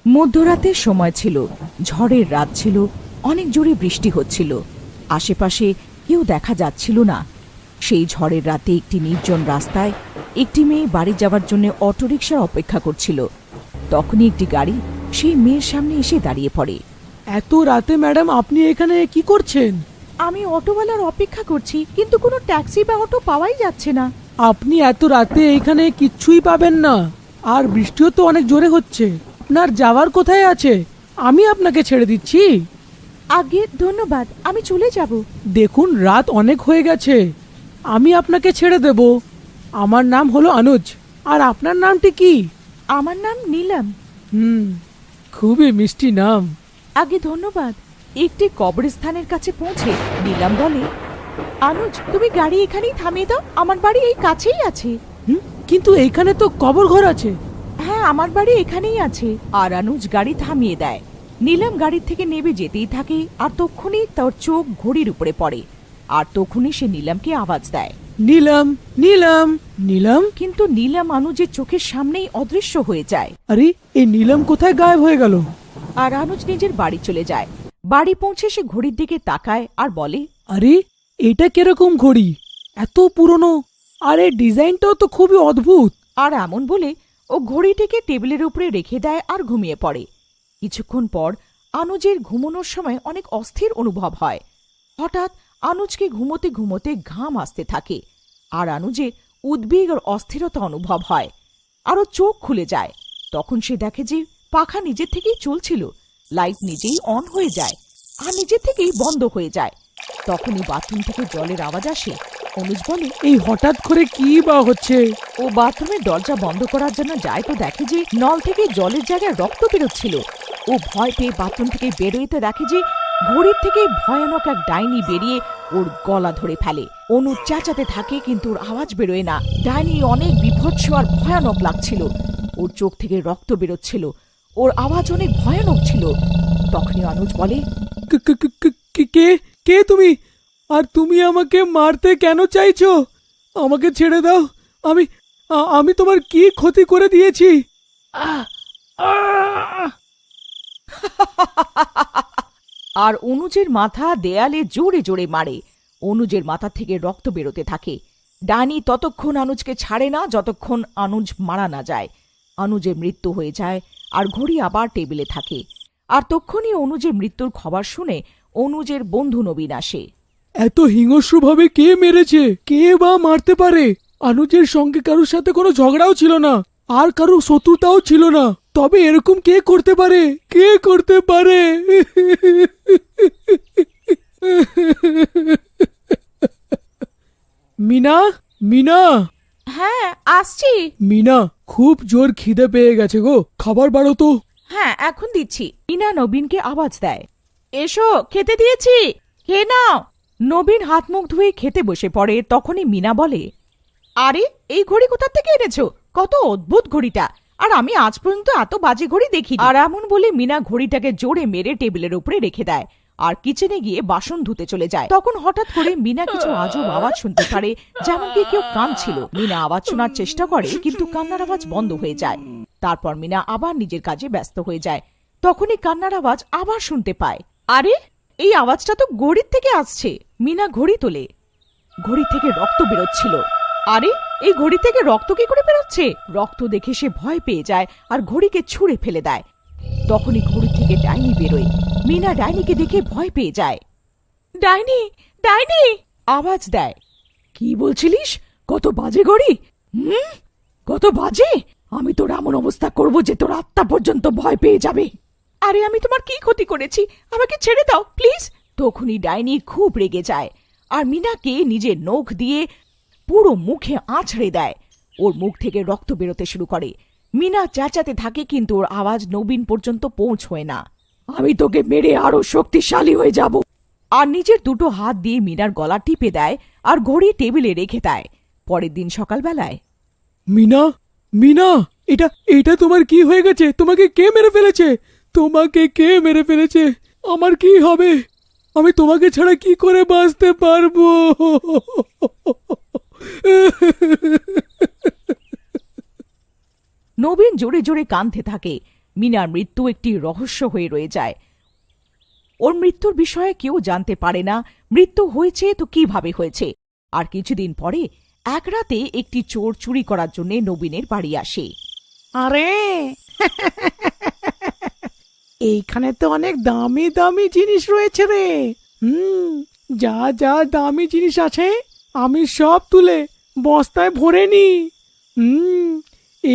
মধ্যরাতের সময় ছিল, ঝড়ের রাত ছিল, অনেক জোরে বৃষ্টি হচ্ছিল। আশেপাশে কেউ দেখা যাচ্ছিল না। সেই ঝড়ের রাতে একটি নির্জন রাস্তায় একটি মেয়ে বাড়ি যাওয়ার জন্য অটোরিকশার অপেক্ষা করছিল। তখনই একটি গাড়ি সেই মেয়ের সামনে এসে দাঁড়িয়ে পড়ে। এত রাতে ম্যাডাম আপনি এখানে কি করছেন? আমি অটোওয়ালার অপেক্ষা করছি, কিন্তু কোনো ট্যাক্সি বা অটো পাওয়াই যাচ্ছে না। আপনি এত রাতে এখানে কিচ্ছুই পাবেন না, আর বৃষ্টিও তো অনেক জোরে হচ্ছে। আপনার যাওয়ার কোথায় আছে? আমি আপনাকে ছেড়ে দিচ্ছি। আগে ধন্যবাদ, আমি চলে যাব। দেখুন রাত অনেক হয়ে গেছে, আমি আপনাকে ছেড়ে দেব। আমার নাম হলো অনুজ। আর আপনার নামটি কি? আমার নাম নীলম। খুবই মিষ্টি নাম। আগে ধন্যবাদ। একটি কবরস্থানের কাছে পৌঁছে নীলম বলে, অনুজ তুমি গাড়ি এখানেই থামিয়ে দাও, আমার বাড়ি এই কাছেই আছে। কিন্তু এইখানে তো কবর ঘর আছে। হ্যাঁ, আমার বাড়ি এখানেই আছে। আর অনুজ গাড়ি থামিয়ে দেয়। নীলম গাড়ির থেকে নেমে যেতেই থাকে, আর তক্ষুনি তার চোখ ঘড়ির উপরে পড়ে। আর তখনই সে নীলমকে আওয়াজ দেয়, নীলম নীলম নীলম। কিন্তু নীলম অনুজের চোখের সামনেই অদৃশ্য হয়ে যায়। আরে এই নীলম কোথায় গায়েব হয়ে গেল? আর অনুজ নিজের বাড়ি চলে যায়। বাড়ি পৌঁছে সে ঘড়ির দিকে তাকায় আর বলে, আরে এটা কিরকম ঘড়ি, এত পুরনো, আর এই ডিজাইনটাও তো খুবই অদ্ভুত। আর এমন বলে ও ঘড়িটিকে টেবিলের উপরে রেখে দেয় আর ঘুমিয়ে পড়ে। কিছুক্ষণ পর অনুজের ঘুমানোর সময় অনেক অস্থির অনুভব হয়। হঠাৎ অনুজকে ঘুমোতে ঘুমোতে ঘাম আসতে থাকে, আর অনুজের উদ্বেগ আর অস্থিরতা অনুভব হয়। আরও চোখ খুলে যায়। তখন সে দেখে যে পাখা নিজের থেকেই চলছিল, লাইট নিজেই অন হয়ে যায় আর নিজের থেকেই বন্ধ হয়ে যায়। তখনই বাথরুম থেকে জলের আওয়াজ আসে। অনুজ বলে, এই হঠাৎ করে কি বা হচ্ছে? ও বাথরুমের দরজা বন্ধ করার জন্য যায় তো দেখে যে নল থেকে জলের জায়গায় রক্ত বেরোচ্ছিল। ও ভয় পেয়ে বাথরুম থেকে বেরোতে দেখে যে ঘড়ির থেকে ভয়ানক এক ডাইনি বেরিয়ে ওর গলা ধরে ফেলে। অনু চেঁচাতে থাকে, কিন্তু ওর আওয়াজ বেরোয় না। ডাইনি অনেক বিভৎস আর ভয়ানক লাগছিল। ওর চোখ থেকে রক্ত বেরোচ্ছিল, ওর আওয়াজ অনেক ভয়ানক ছিল। তখনই অনুজ বলে, কে কে তুমি? আর তুমি আমাকে মারতে কেন চাইছো? আমাকে ছেড়ে দাও। আমি আমি তোমার কি ক্ষতি করে দিয়েছি? আর অনুজের মাথা দেয়ালে জোরে জোরে মারে। অনুজের মাথা থেকে রক্ত বেরোতে থাকে। ডাইনি ততক্ষণ অনুজকে ছাড়ে না যতক্ষণ অনুজ মারা না যায়। অনুজের মৃত্যু হয়ে যায় আর ঘড়ি আবার টেবিলে থাকে। আর তক্ষুনি অনুজের মৃত্যুর খবর শুনে অনুজের বন্ধু নবীন আসে। এত হিংস্রভাবে কে মেরেছে? কে বা মারতে পারে? অনুজের সঙ্গে কারোর সাথে কোনো ঝগড়াও ছিল না, আর কারো শত্রুতাও ছিল না। তবে এরকম কে করতে পারে? কে করতে পারে? মিনা, মিনা। হ্যাঁ, আসছি। মিনা, খুব জোর খিদে পেয়ে গেছে গো, খাবার বাড়ো তো। হ্যাঁ, এখন দিচ্ছি। মিনা নবীনকে আওয়াজ দেয়, এসো, খেতে দিয়েছি, খেয়ে নাও। নবীন হাত মুখ ধুয়ে খেতে বসে পড়ে। তখনই মিনা বলে, আরে এই ঘড়ি কোথা থেকে এনেছো? কত অদ্ভুত ঘড়িটা, আর আমি আজ পর্যন্ত এত বাজে ঘড়ি দেখি। আর এমন বলে মিনা ঘড়িটাকে জোরে মেরে টেবিলের উপরে রেখে দেয় আর কিচেনে গিয়ে বাসন ধুতে চলে যায়। তখন হঠাৎ করে মিনা কিছু আজব আওয়াজ শুনতে পারে, যেমন কি কেউ কাঁদছিল। মিনা আওয়াজ শোনার চেষ্টা করে, কিন্তু কান্নার আওয়াজ বন্ধ হয়ে যায়। তারপর মিনা আবার নিজের কাজে ব্যস্ত হয়ে যায়। তখনই কান্নার আওয়াজ আবার শুনতে পায়। আরে এই আওয়াজটা তো ঘড়ির থেকে আসছে। মিনা ঘড়ি তোলে, ঘড়ি থেকে রক্ত বেরোচ্ছিল। আরে এই ঘড়ি থেকে রক্ত কি করে বেরোচ্ছে? রক্ত দেখে সে ভয় পেয়ে যায় আর ঘড়িকে ছুঁড়ে ফেলে দেয়। তখনই ঘড়ি থেকে ডাইনি বেরোয়। মিনা ডাইনিকে দেখে ভয় পেয়ে যায়। ডাইনি, ডাইনি আওয়াজ দেয়। কি বলছিলিস? কত বাজে ঘড়ি? কত বাজে? আমি তোর এমন অবস্থা করব যে তোর আত্মা পর্যন্ত ভয় পেয়ে যাবে। আরে আমি তোমার কি ক্ষতি করেছি? আমাকে ছেড়ে দাও প্লিজ। তখনই ডাইনি খুব রেগে যায় আর মিনাকে নিজের নখ দিয়ে পুরো মুখে আঁচড়ে দেয়। ওর মুখ থেকে রক্ত বেরোতে শুরু করে। মিনা চেঁচাতে থাকে, কিন্তু ওর আওয়াজ নবীন পর্যন্ত পৌঁছয় না। আমি তোকে মেরে আরো শক্তিশালী হয়ে যাব। আর নিজের দুটো হাত দিয়ে মিনার গলা টিপে দেয় আর ঘড়ি টেবিলে রেখে দেয়। পরের দিন সকালবেলায়, মিনা, মিনা, এটা এটা তোমার কি হয়ে গেছে? তোমাকে কে মেরে ফেলেছে? তোমাকে কে মেরে ফেলেছে? আমার কি হবে? আমি তোমাকে ছাড়া কি করে বাঁচতে পারবো? নবীন জোরে জোরে কাঁদতে থাকে। মিনার মৃত্যু একটি রহস্য হয়ে রয়ে যায়। ওর মৃত্যুর বিষয়ে কেউ জানতে পারে না মৃত্যু হয়েছে তো কিভাবে হয়েছে। আর কিছুদিন পরে এক রাতে একটি চোর চুরি করার জন্য নবীনের বাড়ি আসে। আরে এইখানে তো অনেক দামি দামি জিনিস রয়েছে রে। যা যা দামি জিনিস আছে আমি সব তুলে বস্তায় ভরে নি।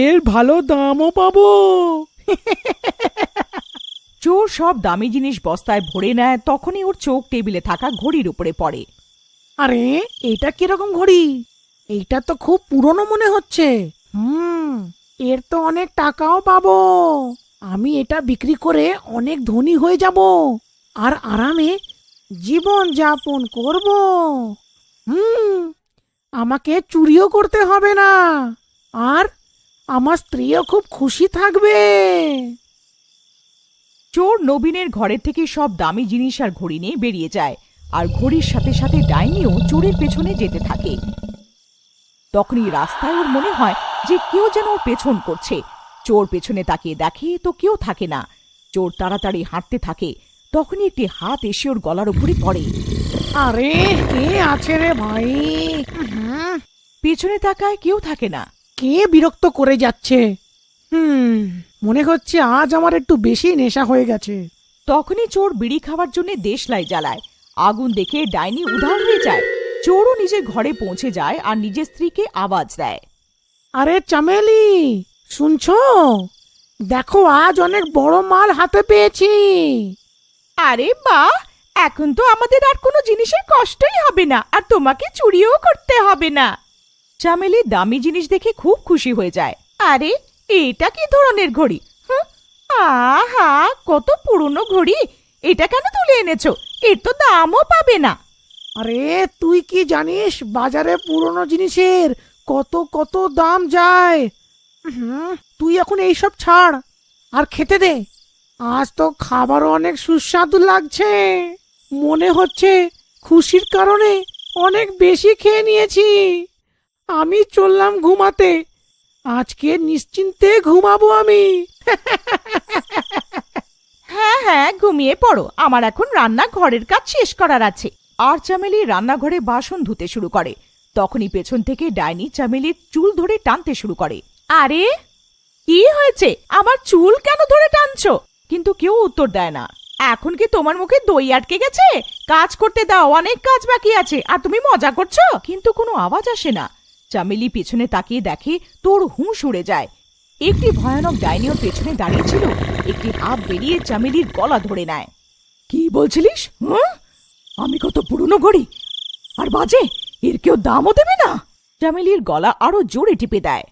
এর ভালো দামও পাবো। চোর সব দামি জিনিস বস্তায় ভরে নেয়, তখনই ওর চোখ টেবিলে থাকা ঘড়ির উপরে পড়ে। আরে এটা কিরকম ঘড়ি? এইটা তো খুব পুরনো মনে হচ্ছে। এর তো অনেক টাকাও পাবো। আমি এটা বিক্রি করে অনেক ধনী হয়ে যাব আর আরামে জীবন যাপন করব। আমাকে চুরিও করতে হবে না আর আমার স্ত্রীও খুব খুশি থাকবে। চোর নবীনের ঘরের থেকে সব দামি জিনিস আর ঘড়ি নিয়ে বেরিয়ে যায়, আর ঘড়ির সাথে সাথে ডাইনিও চোরের পেছনে যেতে থাকে। তখনই রাস্তায় ওর মনে হয় যে কেউ যেন ওর পেছন করছে। চোর পেছনে তাকিয়ে দেখে তো কেউ থাকে না। চোর তাড়াতাড়ি হাঁটতে থাকে, তখনই একটি হাত এসে ওর গলার উপরে পড়ে। আরে কে আছে রে ভাই? পেছনে তাকায়, কেউ থাকে না। কে বিরক্ত করে যাচ্ছে? মনে হচ্ছে আজ আমার একটু বেশি নেশা হয়ে গেছে। তখনই চোর বিড়ি খাওয়ার জন্য দেশলাই জ্বালায়। আগুন দেখে ডাইনি উধাও হয়ে যায়। চোরও নিজের ঘরে পৌঁছে যায় আর নিজের স্ত্রীকে আওয়াজ দেয়। আরে চামেলি, শুনছো? দেখো আজ অনেক বড় মাল হাতে পেয়েছি। আরে বাহ, এখন তো আমাদের আর কোনো জিনিসের কষ্টই হবে না, আর তোমাকে চুরিও করতে হবে না। চামেলি দামি জিনিস দেখে খুব খুশি হয়ে যায়। আরে এটা কি ধরনের ঘড়ি? আহা, কত পুরনো ঘড়ি! এটা কেন তুলে এনেছো? এর তো দামও পাবে না। আরে তুই কি জানিস বাজারে পুরনো জিনিসের কত কত দাম যায়? তুই এখন এইসব ছাড় আর খেতে দে। আজ তো খাবারও অনেক সুস্বাদু লাগছে। মনে হচ্ছে খুশির কারণে অনেক বেশি খেয়ে নিয়েছি। আমি চললাম ঘুমাতে। আজকে নিশ্চিন্তে ঘুমাবো আমি। হ্যাঁ হ্যাঁ, ঘুমিয়ে পড়ো, আমার এখন রান্নাঘরের কাজ শেষ করার আছে। আর চামেলি রান্নাঘরে বাসন ধুতে শুরু করে। তখনই পেছন থেকে ডাইনি চামেলির চুল ধরে টানতে শুরু করে। আরে কি হয়েছে? আমার চুল কেন ধরে টানছো? কিন্তু কেউ উত্তর দেয় না। এখন কি তোমার মুখে দই আটকে গেছে? কাজ করতে দাও, অনেক কাজ বাকি আছে, আর তুমি মজা করছো। কিন্তু কোনো আওয়াজ আসে না। চামেলি পেছনে তাকিয়ে দেখে তোর হুঁশ উড়ে যায়। একটি ভয়ানক ডাইনি ওর পেছনে দাঁড়িয়েছিল। একটি হাত বেরিয়ে চামেলির গলা ধরে নেয়। কি বলছিলিস? আমি কত পুরনো ঘড়ি আর বাজে, এর কেউ দামও দেবে না। চামেলির গলা আরো জোরে টিপে দেয়।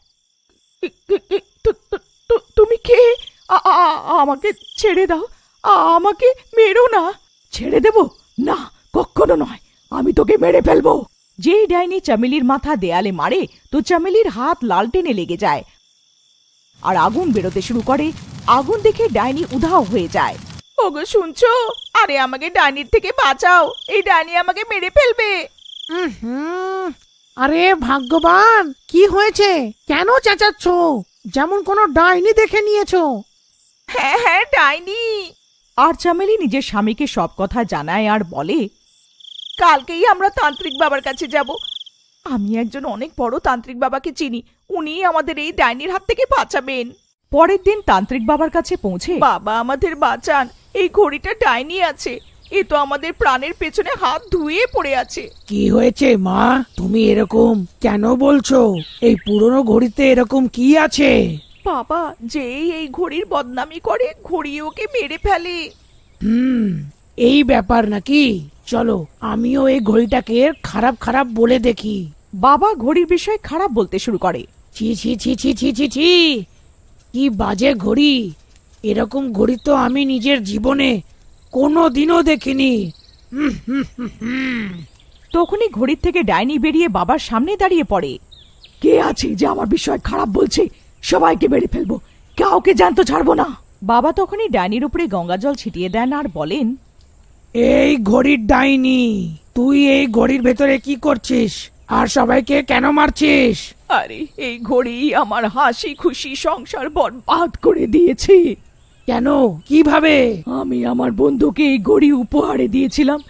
তুমি কে? আমাকে ছেড়ে দাও, আমাকে মেরো না। ছেড়ে দেব না, কখনো নয়, আমি তোকে মেরে ফেলবো। যেই ডাইনি চামেলির মাথা দেয়ালে মারে তো চামেলির হাত লালটেনে লেগে যায় আর আগুন বেরোতে শুরু করে। আগুন দেখে ডাইনি উধাও হয়ে যায়। ওগো শুনছো? আরে আমাকে ডাইনির থেকে বাঁচাও, এই ডাইনি আমাকে মেরে ফেলবে। আরে ভাগ্যবান, কি হয়েছে? কেন চেঁচাচ্ছ? যেমন কোনো ডাইনি দেখে নিয়েছো। হ্যাঁ হ্যাঁ, ডাইনি। আর চামেলি নিজের স্বামীকে সব কথা জানায় আর বলে, কালকেই আমরা তান্ত্রিক বাবার কাছে যাব। আমি একজন অনেক বড় তান্ত্রিক বাবাকে চিনি, উনি আমাদের এই ডাইনির হাত থেকে বাঁচাবেন। পরের দিন তান্ত্রিক বাবার কাছে পৌঁছে, বাবা আমাদের বাঁচান, এই ঘড়িটা ডাইনি আছে, এ তো আমাদের প্রাণের পেছনে হাত ধুয়ে পড়ে আছে। কি হয়েছে মা, তুমি এরকম কেন বলছো? এই পুরনো ঘড়িতে এরকম কি আছে? বাবা, যেই এই ঘড়ির বদনামি করে, ঘড়ি ওকে মেরে ফেলে। এই ব্যাপার নাকি? চলো আমিও এই ঘড়িটাকে খারাপ খারাপ বলে দেখি। বাবা ঘড়ির বিষয়ে খারাপ বলতে শুরু করে। ছি ছি ছি ছি ছি ছি ছি, কি বাজে ঘড়ি! এরকম ঘড়ি তো আমি নিজের জীবনে কোনোদিনও দেখিনি। তখনই ঘড়ির থেকে ডাইনি বেরিয়ে বাবার সামনে দাঁড়িয়ে পড়ে। কে আছে যে আমার বিষয় খারাপ বলছে? সবাইকে মেরে ফেলবো, কাউকে জ্যান্ত ছাড়বো না। বাবা তখনই ডাইনির উপরে গঙ্গা জল ছিটিয়ে দেন আর বলেন, এই ঘড়ির ডাইনি, তুই এই ঘড়ির ভেতরে কি করছিস আর সবাইকে কেন মারছিস? আরে এই ঘড়ি আমার হাসি খুশি সংসার বরবাদ করে দিয়েছে। কেন কিভাবে? আমি আমার বন্ধুকে এই ঘড়ি উপহারে দিয়েছিলাম।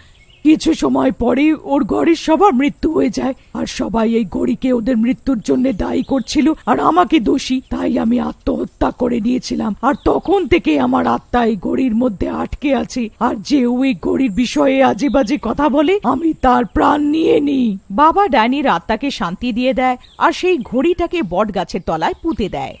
কিছু সময় পরে ওর ঘরের সবার মৃত্যু হয়ে যায়, আর সবাই এই ঘড়িকে ওদের মৃত্যুর জন্য দায়ী করছিল আর আমাকে দোষী। তাই আমি আত্মহত্যা করে নিয়েছিলাম, আর তখন থেকে আমার আত্মা এই ঘড়ির মধ্যে আটকে আছে। আর যে ওই ঘড়ির বিষয়ে আজে বাজে কথা বলে, আমি তার প্রাণ নিয়ে নিই। বাবা ডাইনির আত্মাকে শান্তি দিয়ে দেয় আর সেই ঘড়িটাকে বট গাছের তলায় পুঁতে দেয়।